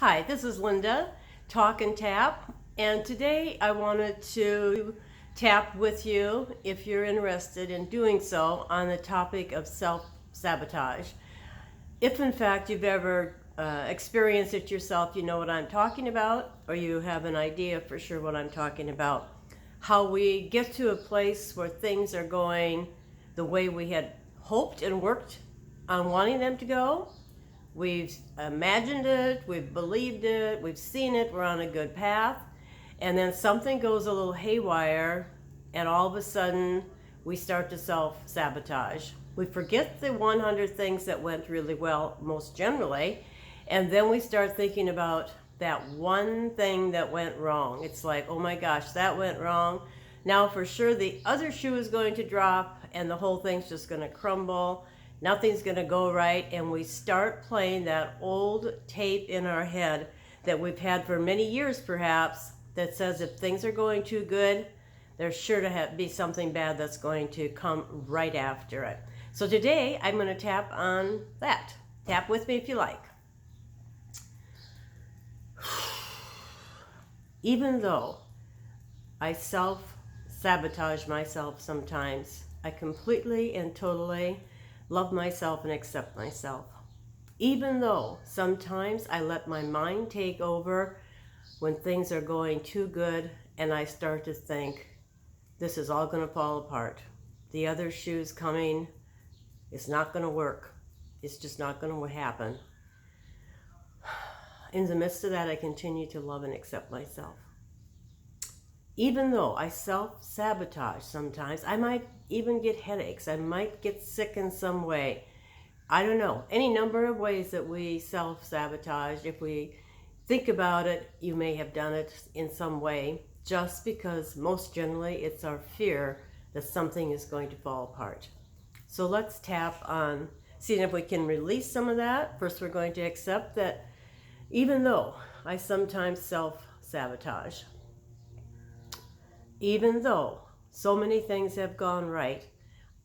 Hi, this is Linda, Talk and Tap, and today I wanted to tap with you, if you're interested in doing so, on the topic of self-sabotage. If in fact you've ever experienced it yourself, you know what I'm talking about, or you have an idea for sure what I'm talking about. How we get to a place where things are going the way we had hoped and worked on wanting them to go. We've imagined it, we've believed it, we've seen it, we're on a good path, and then something goes a little haywire, and all of a sudden we start to self-sabotage. We forget the 100 things that went really well, most generally, and then we start thinking about that one thing that went wrong. It's like, oh my gosh, that went wrong. Now for sure the other shoe is going to drop, and the whole thing's just going to crumble. Nothing's going to go right, and we start playing that old tape in our head that we've had for many years perhaps, that says if things are going too good, there's sure to be something bad that's going to come right after it. So today I'm going to tap on that. Tap with me if you like. Even though I self-sabotage myself sometimes, I completely and totally love myself and accept myself. Even though sometimes I let my mind take over when things are going too good, and I start to think, this is all going to fall apart. The other shoe's coming. It's not going to work. It's just not going to happen. In the midst of that, I continue to love and accept myself. Even though I self-sabotage sometimes, I might even get headaches. I might get sick in some way. I don't know. Any number of ways that we self-sabotage. If we think about it, you may have done it in some way, just because most generally it's our fear that something is going to fall apart. So let's tap on seeing if we can release some of that. First, we're going to accept that even though I sometimes self-sabotage, even though so many things have gone right,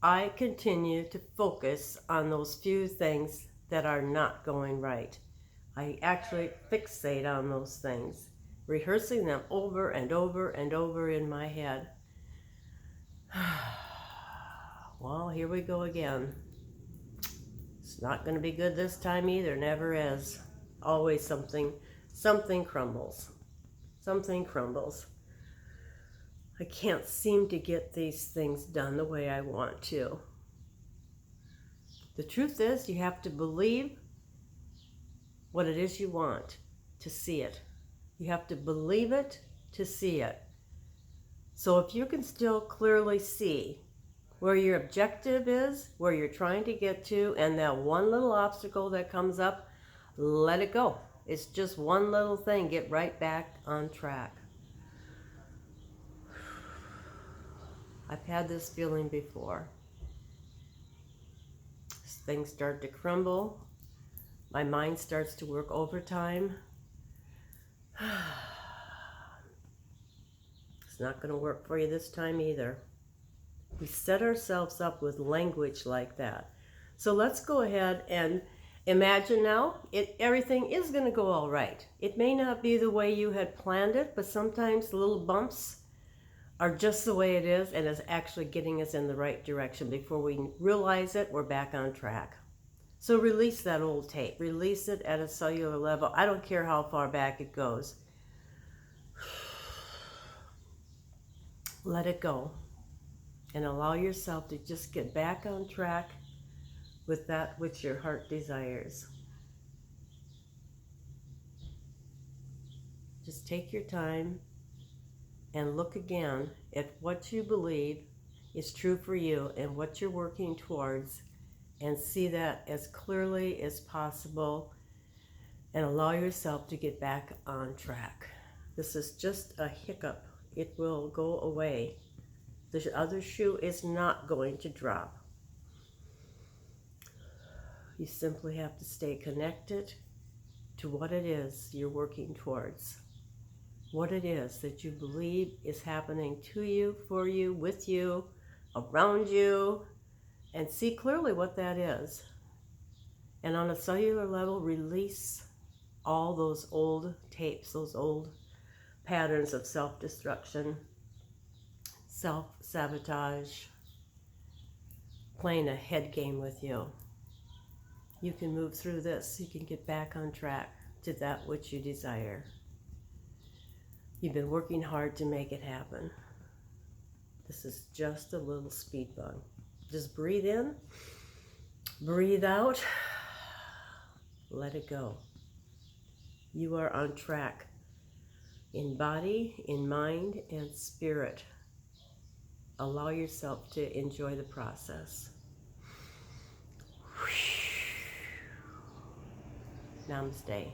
I continue to focus on those few things that are not going right. I actually fixate on those things, rehearsing them over and over and over in my head. Well, here we go again. It's not going to be good this time either, never is. Always something crumbles. Something crumbles. I can't seem to get these things done the way I want to. The truth is, you have to believe what it is you want to see it. You have to believe it to see it. So if you can still clearly see where your objective is, where you're trying to get to, and that one little obstacle that comes up, let it go. It's just one little thing. Get right back on track. I've had this feeling before. Things start to crumble. My mind starts to work overtime. It's not going to work for you this time either. We set ourselves up with language like that. So let's go ahead and imagine now everything is going to go all right. It may not be the way you had planned it, but sometimes little bumps are just the way it is, and is actually getting us in the right direction. Before we realize it, we're back on track. So release that old tape. Release it at a cellular level. I don't care how far back it goes. Let it go. And allow yourself to just get back on track with that which your heart desires. Just take your time and look again at what you believe is true for you and what you're working towards, and see that as clearly as possible, and allow yourself to get back on track. This is just a hiccup. It will go away. The other shoe is not going to drop. You simply have to stay connected to what it is you're working towards. What it is that you believe is happening to you, for you, with you, around you, and see clearly what that is. And on a cellular level, release all those old tapes, those old patterns of self-destruction, self-sabotage, playing a head game with you. You can move through this. You can get back on track to that which you desire. You've been working hard to make it happen. This is just a little speed bump. Just breathe in, breathe out, let it go. You are on track in body, in mind, and spirit. Allow yourself to enjoy the process. Namaste.